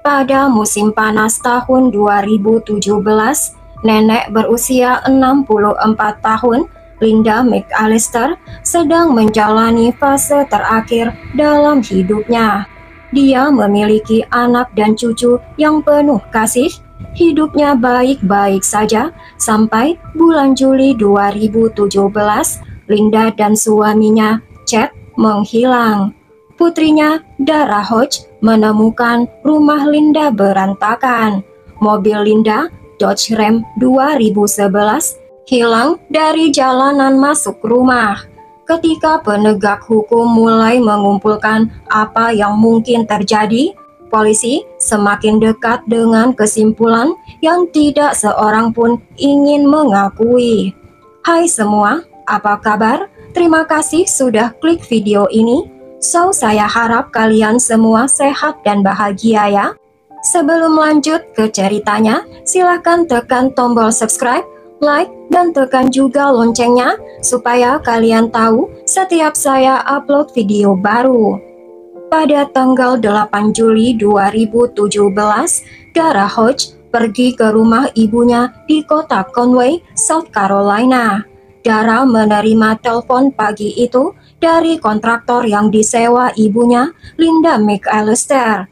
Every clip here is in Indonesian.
Pada musim panas tahun 2017, nenek berusia 64 tahun, Linda McAllister, sedang menjalani fase terakhir dalam hidupnya. Dia memiliki anak dan cucu yang penuh kasih. Hidupnya baik-baik saja sampai bulan Juli 2017, Linda dan suaminya, Chad, menghilang. Putrinya, Dara Hodge, menemukan rumah Linda berantakan. Mobil Linda, Dodge Ram 2011, hilang dari jalanan masuk rumah. Ketika penegak hukum mulai mengumpulkan apa yang mungkin terjadi, polisi semakin dekat dengan kesimpulan yang tidak seorang pun ingin mengakui. Hai semua, apa kabar? Terima kasih sudah klik video ini. So, saya harap kalian semua sehat dan bahagia ya. Sebelum lanjut ke ceritanya, silahkan tekan tombol subscribe, like, dan tekan juga loncengnya supaya kalian tahu setiap saya upload video baru. Pada tanggal 8 Juli 2017, Dara Hodge pergi ke rumah ibunya di kota Conway, South Carolina. Dara menerima telepon pagi itu dari kontraktor yang disewa ibunya, Linda McAllister.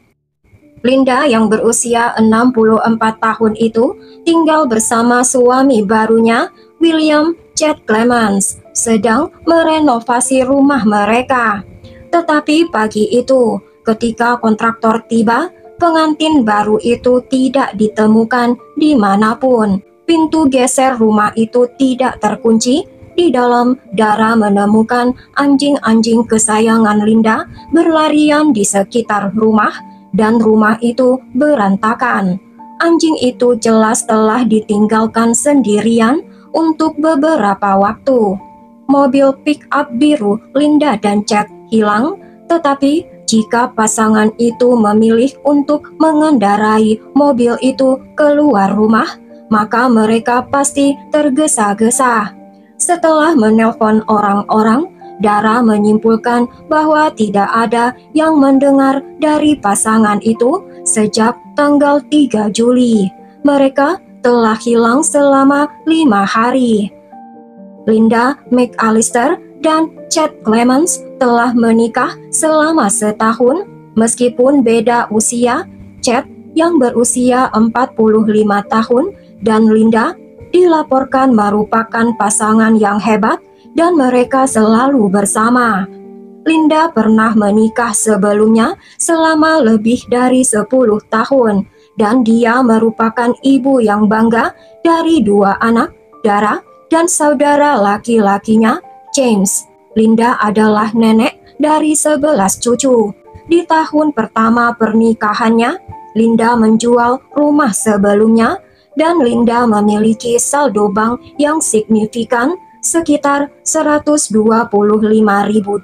Linda yang berusia 64 tahun itu tinggal bersama suami barunya, William Chad Clemens, sedang merenovasi rumah mereka. Tetapi pagi itu, ketika kontraktor tiba, pengantin baru itu tidak ditemukan dimanapun. Pintu geser rumah itu tidak terkunci. Di dalam, Dara menemukan anjing-anjing kesayangan Linda berlarian di sekitar rumah, dan rumah itu berantakan. Anjing itu jelas telah ditinggalkan sendirian untuk beberapa waktu. Mobil pick-up biru Linda dan Chad hilang, tetapi jika pasangan itu memilih untuk mengendarai mobil itu keluar rumah, maka mereka pasti tergesa-gesa. Setelah menelpon orang-orang, Dara menyimpulkan bahwa tidak ada yang mendengar dari pasangan itu sejak tanggal 3 Juli. Mereka telah hilang selama 5 hari. Linda McAllister dan Chad Clemens telah menikah selama setahun, meskipun beda usia. Chad yang berusia 45 tahun dan Linda dilaporkan merupakan pasangan yang hebat dan mereka selalu bersama. Linda pernah menikah sebelumnya selama lebih dari 10 tahun dan dia merupakan ibu yang bangga dari 2 anak, Dara dan saudara laki-lakinya, James. Linda adalah nenek dari 11 cucu. Di tahun pertama pernikahannya, Linda menjual rumah sebelumnya dan Linda memiliki saldo bank yang signifikan sekitar 125.000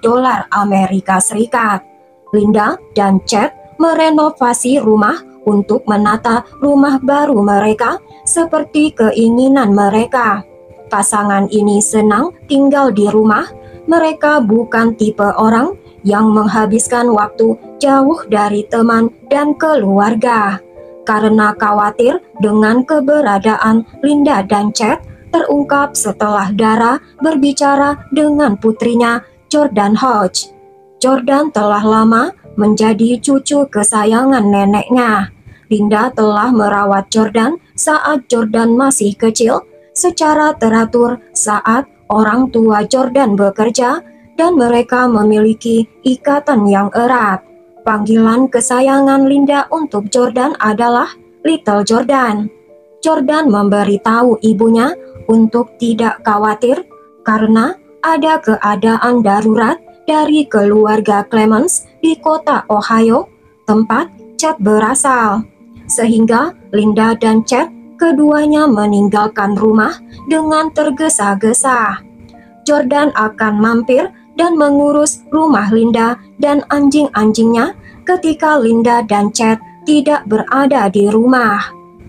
dolar Amerika Serikat. Linda dan Chad merenovasi rumah untuk menata rumah baru mereka seperti keinginan mereka. Pasangan ini senang tinggal di rumah. Mereka bukan tipe orang yang menghabiskan waktu jauh dari teman dan keluarga. Karena khawatir dengan keberadaan Linda dan Chad terungkap setelah Dara berbicara dengan putrinya, Jordan Hodge. Jordan telah lama menjadi cucu kesayangan neneknya. Linda telah merawat Jordan saat Jordan masih kecil secara teratur saat orang tua Jordan bekerja dan mereka memiliki ikatan yang erat. Panggilan kesayangan Linda untuk Jordan adalah Little Jordan. Jordan memberitahu ibunya untuk tidak khawatir karena ada keadaan darurat dari keluarga Clemens di kota Ohio, tempat Chad berasal. Sehingga Linda dan Chad keduanya meninggalkan rumah dengan tergesa-gesa. Jordan akan mampir dan mengurus rumah Linda dan anjing-anjingnya ketika Linda dan Chad tidak berada di rumah.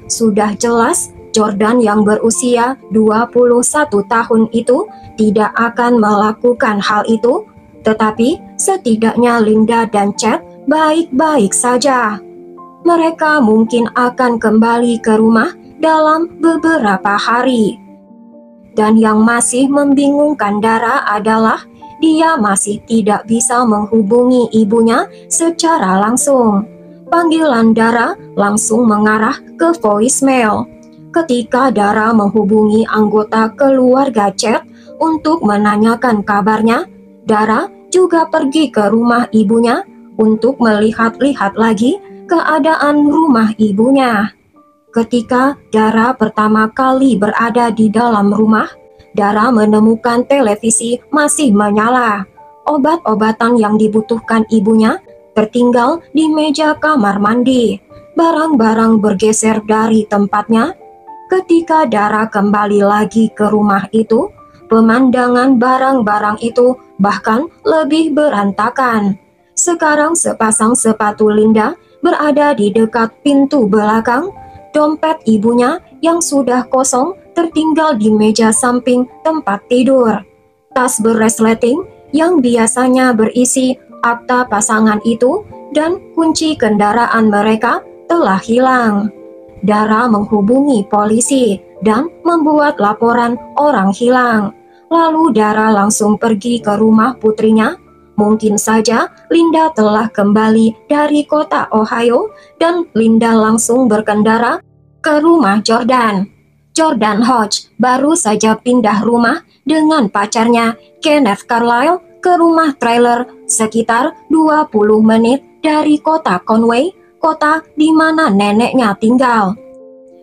Sudah jelas Jordan yang berusia 21 tahun itu tidak akan melakukan hal itu, tetapi setidaknya Linda dan Chad baik-baik saja. Mereka mungkin akan kembali ke rumah dalam beberapa hari. Dan yang masih membingungkan Dara adalah dia masih tidak bisa menghubungi ibunya secara langsung. Panggilan Dara langsung mengarah ke voicemail. Ketika Dara menghubungi anggota keluarga Chad untuk menanyakan kabarnya, Dara juga pergi ke rumah ibunya untuk melihat-lihat lagi keadaan rumah ibunya. Ketika Dara pertama kali berada di dalam rumah, Dara menemukan televisi masih menyala. Obat-obatan yang dibutuhkan ibunya tertinggal di meja kamar mandi. Barang-barang bergeser dari tempatnya. Ketika Dara kembali lagi ke rumah itu, pemandangan barang-barang itu bahkan lebih berantakan. Sekarang sepasang sepatu Linda berada di dekat pintu belakang. Dompet ibunya yang sudah kosong tertinggal di meja samping tempat tidur. Tas beresleting yang biasanya berisi akta pasangan itu dan kunci kendaraan mereka telah hilang. Dara menghubungi polisi dan membuat laporan orang hilang. Lalu Dara langsung pergi ke rumah putrinya. Mungkin saja Linda telah kembali dari kota Ohio dan Linda langsung berkendara ke rumah Jordan. Jordan Hodge baru saja pindah rumah dengan pacarnya Kenneth Carlisle ke rumah trailer sekitar 20 menit dari kota Conway, kota di mana neneknya tinggal.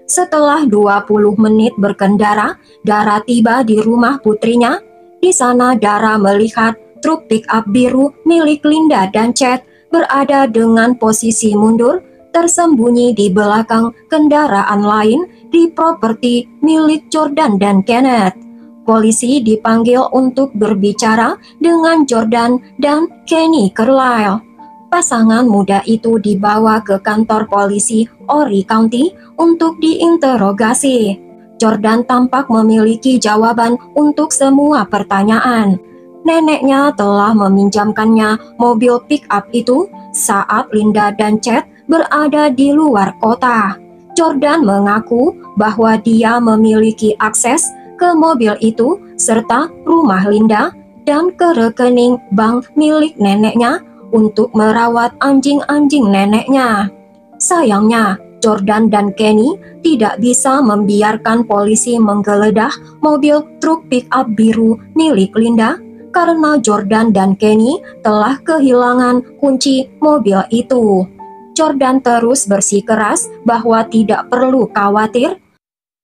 Setelah 20 menit berkendara, Dara tiba di rumah putrinya. Di sana Dara melihat truk pick-up biru milik Linda dan Chad berada dengan posisi mundur, tersembunyi di belakang kendaraan lain di properti milik Jordan dan Kenneth. Polisi dipanggil untuk berbicara dengan Jordan dan Kenny Carlisle. Pasangan muda itu dibawa ke kantor polisi Horry County untuk diinterogasi. Jordan tampak memiliki jawaban untuk semua pertanyaan. Neneknya telah meminjamkannya mobil pick-up itu saat Linda dan Chad berada di luar kota. Jordan mengaku bahwa dia memiliki akses ke mobil itu serta rumah Linda dan ke rekening bank milik neneknya untuk merawat anjing-anjing neneknya. Sayangnya, Jordan dan Kenny tidak bisa membiarkan polisi menggeledah mobil truk pick-up biru milik Linda karena Jordan dan Kenny telah kehilangan kunci mobil itu. Jordan terus bersikeras bahwa tidak perlu khawatir.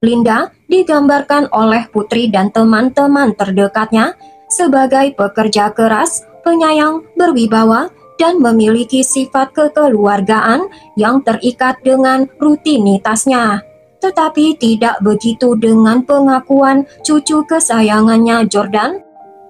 Linda digambarkan oleh putri dan teman-teman terdekatnya sebagai pekerja keras, penyayang, berwibawa, dan memiliki sifat kekeluargaan yang terikat dengan rutinitasnya. Tetapi tidak begitu dengan pengakuan cucu kesayangannya Jordan.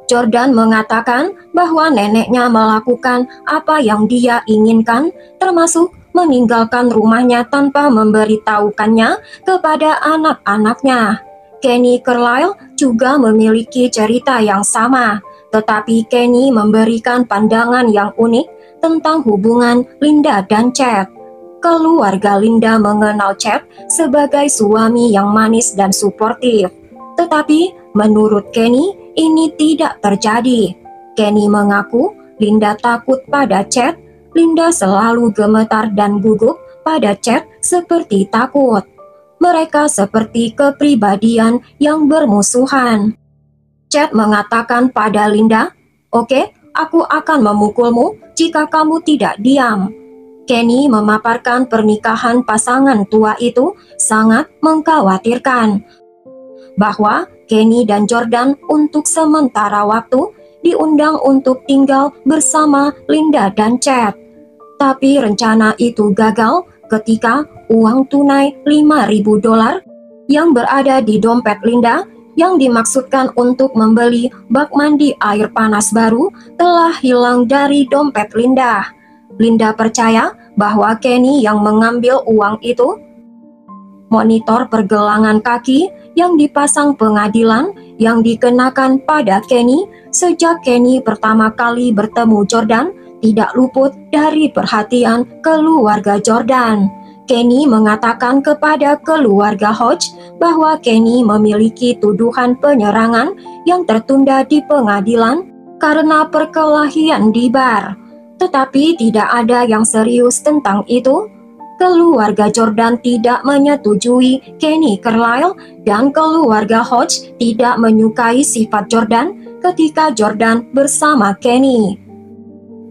Jordan mengatakan bahwa neneknya melakukan apa yang dia inginkan, termasuk meninggalkan rumahnya tanpa memberitahukannya kepada anak-anaknya. Kenny Carlisle juga memiliki cerita yang sama, tetapi Kenny memberikan pandangan yang unik tentang hubungan Linda dan Chad. Keluarga Linda mengenal Chad sebagai suami yang manis dan suportif. Tetapi menurut Kenny, ini tidak terjadi. Kenny mengaku Linda takut pada Chad. Linda selalu gemetar dan gugup pada Chad seperti takut. Mereka seperti kepribadian yang bermusuhan. Chad mengatakan pada Linda, "Oke, aku akan memukulmu jika kamu tidak diam." Kenny memaparkan pernikahan pasangan tua itu sangat mengkhawatirkan. Bahwa Kenny dan Jordan untuk sementara waktu diundang untuk tinggal bersama Linda dan Chad. Tapi rencana itu gagal ketika uang tunai $5.000 yang berada di dompet Linda yang dimaksudkan untuk membeli bak mandi air panas baru telah hilang dari dompet Linda. Linda percaya bahwa Kenny yang mengambil uang itu. Monitor pergelangan kaki yang dipasang pengadilan yang dikenakan pada Kenny sejak Kenny pertama kali bertemu Jordan tidak luput dari perhatian keluarga Jordan. Kenny mengatakan kepada keluarga Hodge bahwa Kenny memiliki tuduhan penyerangan yang tertunda di pengadilan karena perkelahian di bar. Tetapi tidak ada yang serius tentang itu. Keluarga Jordan tidak menyetujui Kenny Carlisle dan keluarga Hodge tidak menyukai sifat Jordan ketika Jordan bersama Kenny.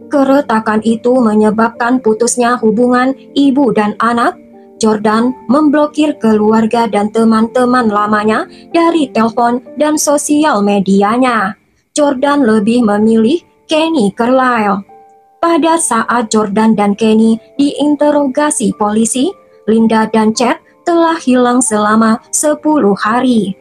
Keretakan itu menyebabkan putusnya hubungan ibu dan anak. Jordan memblokir keluarga dan teman-teman lamanya dari telepon dan sosial medianya. Jordan lebih memilih Kenny Carlisle. Pada saat Jordan dan Kenny diinterogasi polisi, Linda dan Chad telah hilang selama 10 hari.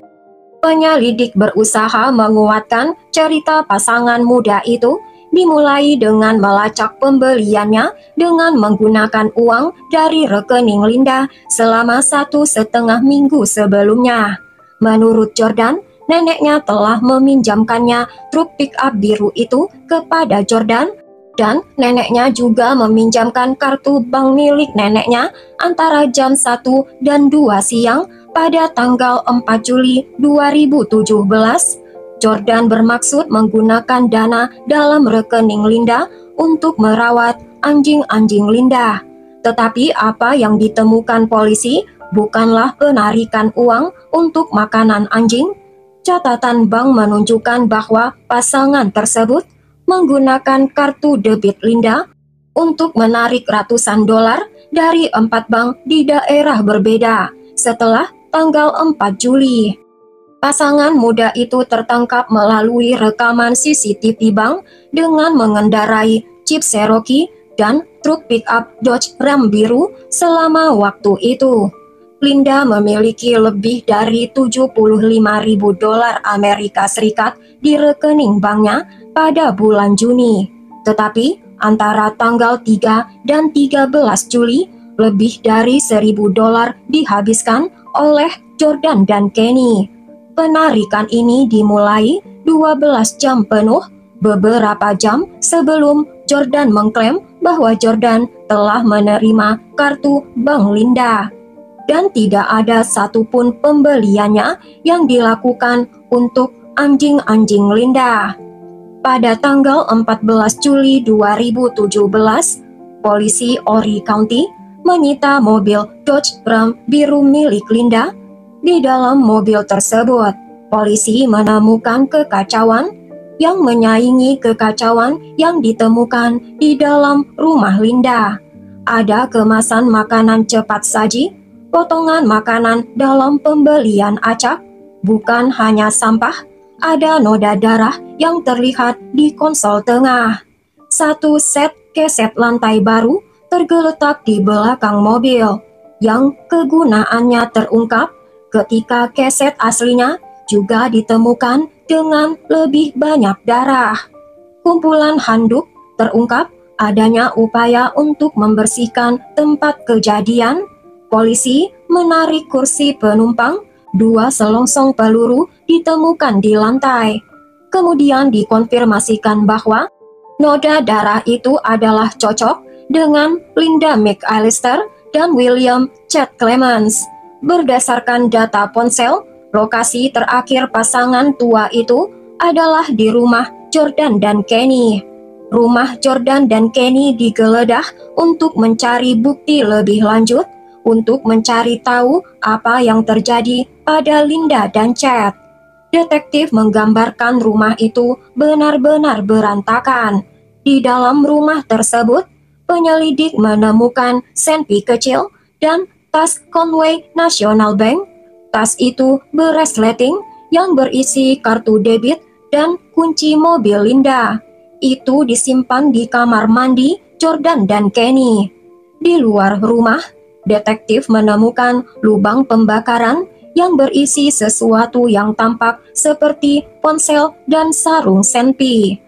Penyelidik berusaha menguatkan cerita pasangan muda itu, dimulai dengan melacak pembeliannya dengan menggunakan uang dari rekening Linda selama 1,5 minggu sebelumnya. Menurut Jordan, neneknya telah meminjamkannya truk pick-up biru itu kepada Jordan, dan neneknya juga meminjamkan kartu bank milik neneknya antara jam 1 dan 2 siang pada tanggal 4 Juli 2017. Jordan bermaksud menggunakan dana dalam rekening Linda untuk merawat anjing-anjing Linda. Tetapi apa yang ditemukan polisi bukanlah penarikan uang untuk makanan anjing. Catatan bank menunjukkan bahwa pasangan tersebut menggunakan kartu debit Linda untuk menarik ratusan dolar dari 4 bank di daerah berbeda setelah tanggal 4 Juli. Pasangan muda itu tertangkap melalui rekaman CCTV bank dengan mengendarai Jeep Cherokee dan truk pick-up Dodge Ram biru selama waktu itu. Linda memiliki lebih dari 75.000 dolar Amerika Serikat di rekening banknya pada bulan Juni. Tetapi antara tanggal 3 dan 13 Juli, lebih dari 1.000 dolar dihabiskan oleh Jordan dan Kenny. Penarikan ini dimulai 12 jam penuh, beberapa jam sebelum Jordan mengklaim bahwa Jordan telah menerima kartu bank Linda. Dan tidak ada satupun pembeliannya yang dilakukan untuk anjing-anjing Linda. Pada tanggal 14 Juli 2017, polisi Horry County menyita mobil Dodge Ram biru milik Linda. Di dalam mobil tersebut, polisi menemukan kekacauan yang menyaingi kekacauan yang ditemukan di dalam rumah Linda. Ada kemasan makanan cepat saji, potongan makanan dalam pembelian acak, bukan hanya sampah, ada noda darah yang terlihat di konsol tengah. Satu set keset lantai baru tergeletak di belakang mobil, yang kegunaannya terungkap ketika keset aslinya juga ditemukan dengan lebih banyak darah. Kumpulan handuk terungkap adanya upaya untuk membersihkan tempat kejadian. Polisi menarik kursi penumpang, 2 selongsong peluru ditemukan di lantai. Kemudian dikonfirmasikan bahwa noda darah itu adalah cocok dengan Linda McAllister dan William Chad Clemens. Berdasarkan data ponsel, lokasi terakhir pasangan tua itu adalah di rumah Jordan dan Kenny. Rumah Jordan dan Kenny digeledah untuk mencari bukti lebih lanjut, untuk mencari tahu apa yang terjadi pada Linda dan Chad. Detektif menggambarkan rumah itu benar-benar berantakan. Di dalam rumah tersebut, penyelidik menemukan senpi kecil dan tas Conway National Bank. Tas itu beresleting yang berisi kartu debit dan kunci mobil Linda. Itu disimpan di kamar mandi Jordan dan Kenny. Di luar rumah, detektif menemukan lubang pembakaran yang berisi sesuatu yang tampak seperti ponsel dan sarung senpi.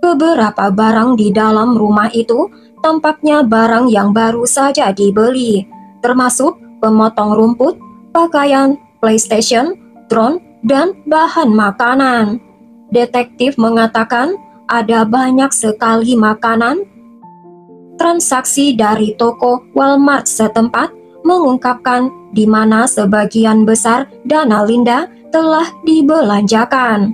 Beberapa barang di dalam rumah itu tampaknya barang yang baru saja dibeli, termasuk pemotong rumput, pakaian, PlayStation, drone, dan bahan makanan. Detektif mengatakan ada banyak sekali makanan, Transaksi dari toko Walmart setempat mengungkapkan di mana sebagian besar dana Linda telah dibelanjakan.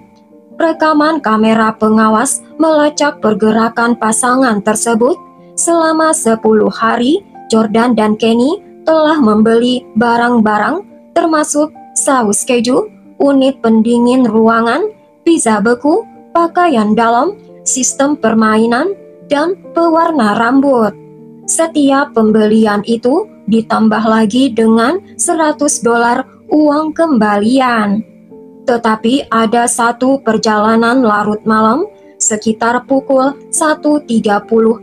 Rekaman kamera pengawas melacak pergerakan pasangan tersebut. Selama 10 hari, Jordan dan Kenny telah membeli barang-barang termasuk saus keju, unit pendingin ruangan, pizza beku, pakaian dalam, sistem permainan, dan pewarna rambut. Setiap pembelian itu ditambah lagi dengan $100 uang kembalian. Tetapi ada satu perjalanan larut malam sekitar pukul 1.30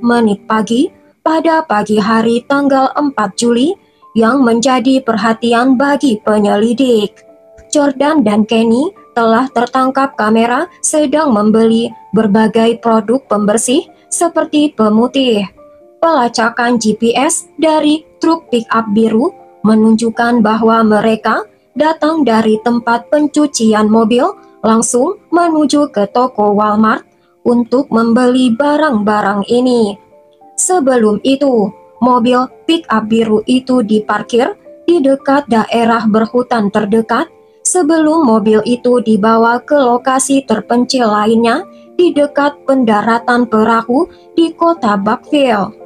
menit pagi pada pagi hari tanggal 4 Juli yang menjadi perhatian bagi penyelidik. Jordan dan Kenny telah tertangkap kamera sedang membeli berbagai produk pembersih seperti pemutih. Pelacakan GPS dari truk pick-up biru menunjukkan bahwa mereka datang dari tempat pencucian mobil langsung menuju ke toko Walmart untuk membeli barang-barang ini. Sebelum itu, mobil pick-up biru itu diparkir di dekat daerah berhutan terdekat sebelum mobil itu dibawa ke lokasi terpencil lainnya di dekat pendaratan perahu di kota Buckville.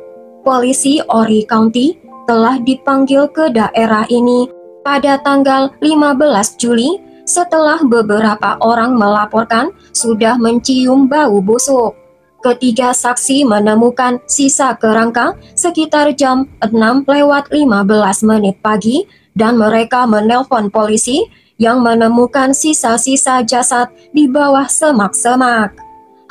Polisi Horry County telah dipanggil ke daerah ini pada tanggal 15 Juli setelah beberapa orang melaporkan sudah mencium bau busuk. Ketiga saksi menemukan sisa kerangka sekitar jam 6:15 pagi dan mereka menelpon polisi yang menemukan sisa-sisa jasad di bawah semak-semak.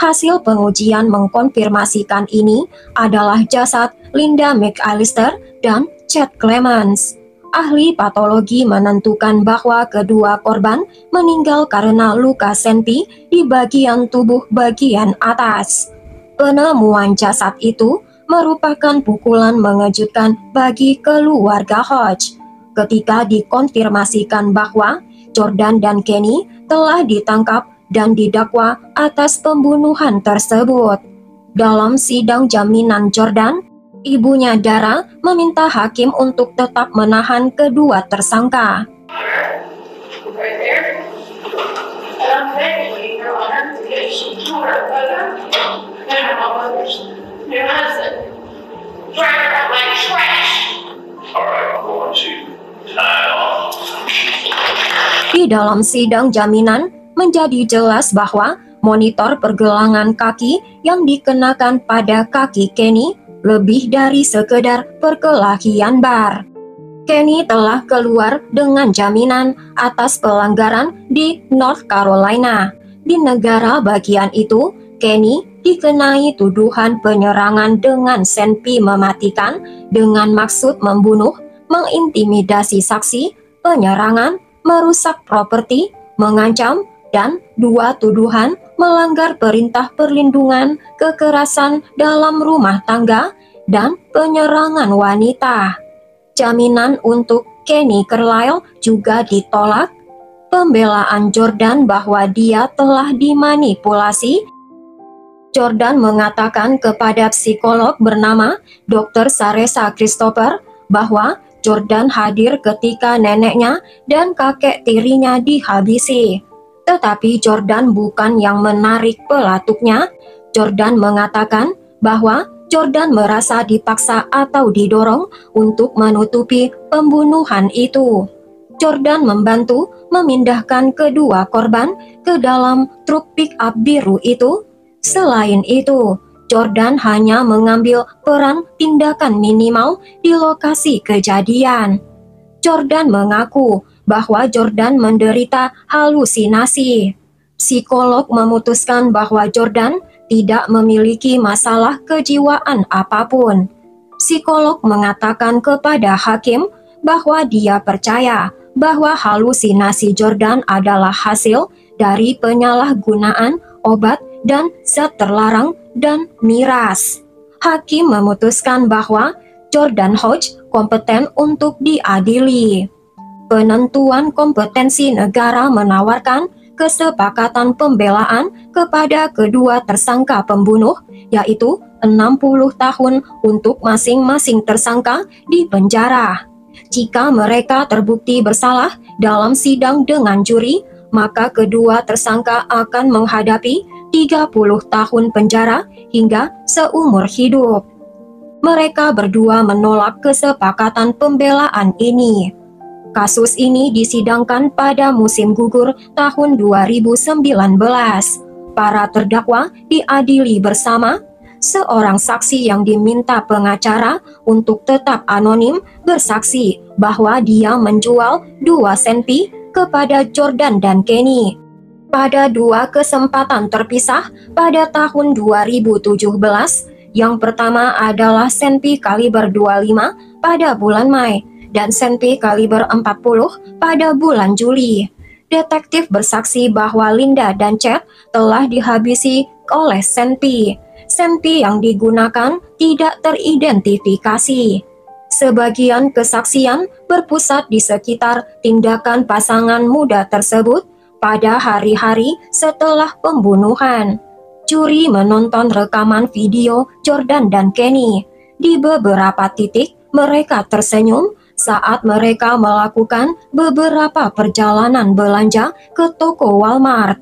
Hasil pengujian mengkonfirmasikan ini adalah jasad Linda McAllister dan Chad Clemens. Ahli patologi menentukan bahwa kedua korban meninggal karena luka senpi di bagian tubuh bagian atas. Penemuan jasad itu merupakan pukulan mengejutkan bagi keluarga Hodge ketika dikonfirmasikan bahwa Jordan dan Kenny telah ditangkap dan didakwa atas pembunuhan tersebut. Dalam sidang jaminan Jordan, ibunya Dara meminta hakim untuk tetap menahan kedua tersangka. Di dalam sidang jaminan, menjadi jelas bahwa monitor pergelangan kaki yang dikenakan pada kaki Kenny lebih dari sekedar perkelahian bar. Kenny telah keluar dengan jaminan atas pelanggaran di North Carolina. Di negara bagian itu, Kenny dikenai tuduhan penyerangan dengan senpi mematikan dengan maksud membunuh, mengintimidasi saksi, penyerangan, merusak properti, mengancam, dan 2 tuduhan melanggar perintah perlindungan kekerasan dalam rumah tangga dan penyerangan wanita. Jaminan untuk Kenny Carlisle juga ditolak. Pembelaan Jordan bahwa dia telah dimanipulasi. Jordan mengatakan kepada psikolog bernama Dr. Saresa Christopher bahwa Jordan hadir ketika neneknya dan kakek tirinya dihabisi. Tetapi Jordan bukan yang menarik pelatuknya. Jordan mengatakan bahwa Jordan merasa dipaksa atau didorong untuk menutupi pembunuhan itu. Jordan membantu memindahkan kedua korban ke dalam truk pick-up biru itu. Selain itu, Jordan hanya mengambil peran tindakan minimal di lokasi kejadian. Jordan mengaku bahwa Jordan menderita halusinasi. Psikolog memutuskan bahwa Jordan tidak memiliki masalah kejiwaan apapun. Psikolog mengatakan kepada hakim bahwa dia percaya bahwa halusinasi Jordan adalah hasil dari penyalahgunaan obat dan zat terlarang dan miras. Hakim memutuskan bahwa Jordan Hodge kompeten untuk diadili. Penentuan kompetensi negara menawarkan kesepakatan pembelaan kepada kedua tersangka pembunuh, yaitu 60 tahun untuk masing-masing tersangka di penjara. Jika mereka terbukti bersalah dalam sidang dengan juri, maka kedua tersangka akan menghadapi 30 tahun penjara hingga seumur hidup. Mereka berdua menolak kesepakatan pembelaan ini. Kasus ini disidangkan pada musim gugur tahun 2019. Para terdakwa diadili bersama. Seorang saksi yang diminta pengacara untuk tetap anonim bersaksi bahwa dia menjual 2 senpi kepada Jordan dan Kenny. Pada 2 kesempatan terpisah pada tahun 2017, yang pertama adalah senpi kaliber 25 pada bulan Mei dan senpi kaliber 40 pada bulan Juli. Detektif bersaksi bahwa Linda dan Chad telah dihabisi oleh senpi. Senpi yang digunakan tidak teridentifikasi. Sebagian kesaksian berpusat di sekitar tindakan pasangan muda tersebut pada hari-hari setelah pembunuhan. Juri menonton rekaman video Jordan dan Kenny. Di beberapa titik mereka tersenyum saat mereka melakukan beberapa perjalanan belanja ke toko Walmart.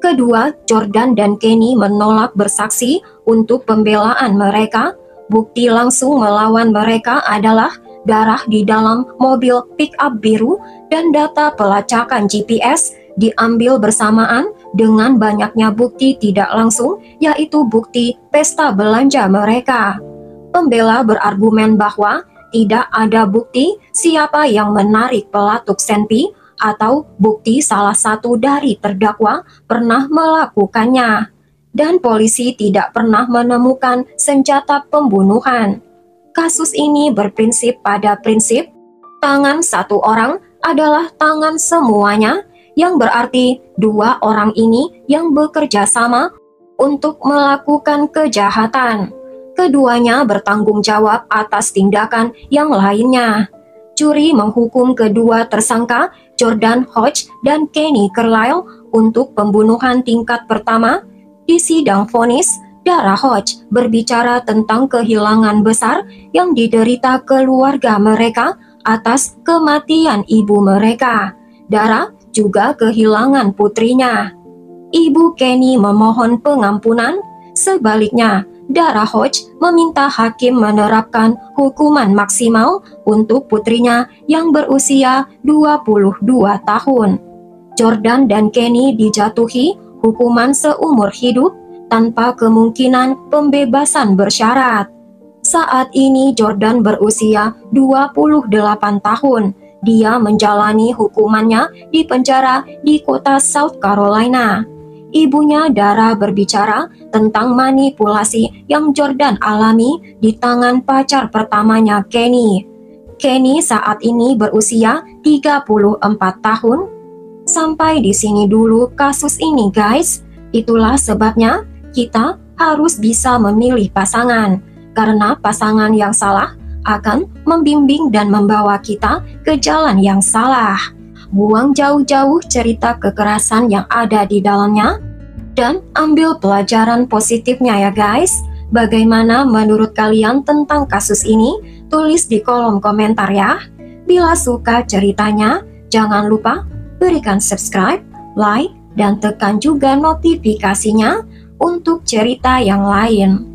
Kedua, Jordan dan Kenny menolak bersaksi untuk pembelaan mereka. Bukti langsung melawan mereka adalah darah di dalam mobil pick-up biru dan data pelacakan GPS diambil bersamaan dengan banyaknya bukti tidak langsung, yaitu bukti pesta belanja mereka. Pembela berargumen bahwa tidak ada bukti siapa yang menarik pelatuk senpi atau bukti salah satu dari terdakwa pernah melakukannya. Dan polisi tidak pernah menemukan senjata pembunuhan. Kasus ini berprinsip pada prinsip tangan satu orang adalah tangan semuanya, yang berarti 2 orang ini yang bekerja sama untuk melakukan kejahatan. Keduanya bertanggung jawab atas tindakan yang lainnya. Juri menghukum kedua tersangka, Jordan Hodge dan Kenny Carlisle, untuk pembunuhan tingkat pertama. Di sidang vonis, Dara Hodge berbicara tentang kehilangan besar yang diderita keluarga mereka atas kematian ibu mereka. Dara juga kehilangan putrinya. Ibu Kenny memohon pengampunan. Sebaliknya, Dara Hodge meminta hakim menerapkan hukuman maksimal untuk putrinya yang berusia 22 tahun. Jordan dan Kenny dijatuhi hukuman seumur hidup tanpa kemungkinan pembebasan bersyarat. Saat ini Jordan berusia 28 tahun. Dia menjalani hukumannya di penjara di kota South Carolina. Ibunya Dara berbicara tentang manipulasi yang Jordan alami di tangan pacar pertamanya, Kenny. Kenny saat ini berusia 34 tahun. Sampai di sini dulu kasus ini, guys. Itulah sebabnya kita harus bisa memilih pasangan, karena pasangan yang salah akan membimbing dan membawa kita ke jalan yang salah. Buang jauh-jauh cerita kekerasan yang ada di dalamnya dan ambil pelajaran positifnya ya guys. Bagaimana menurut kalian tentang kasus ini? Tulis di kolom komentar ya. Bila suka ceritanya, jangan lupa berikan subscribe, like, dan tekan juga notifikasinya untuk cerita yang lain.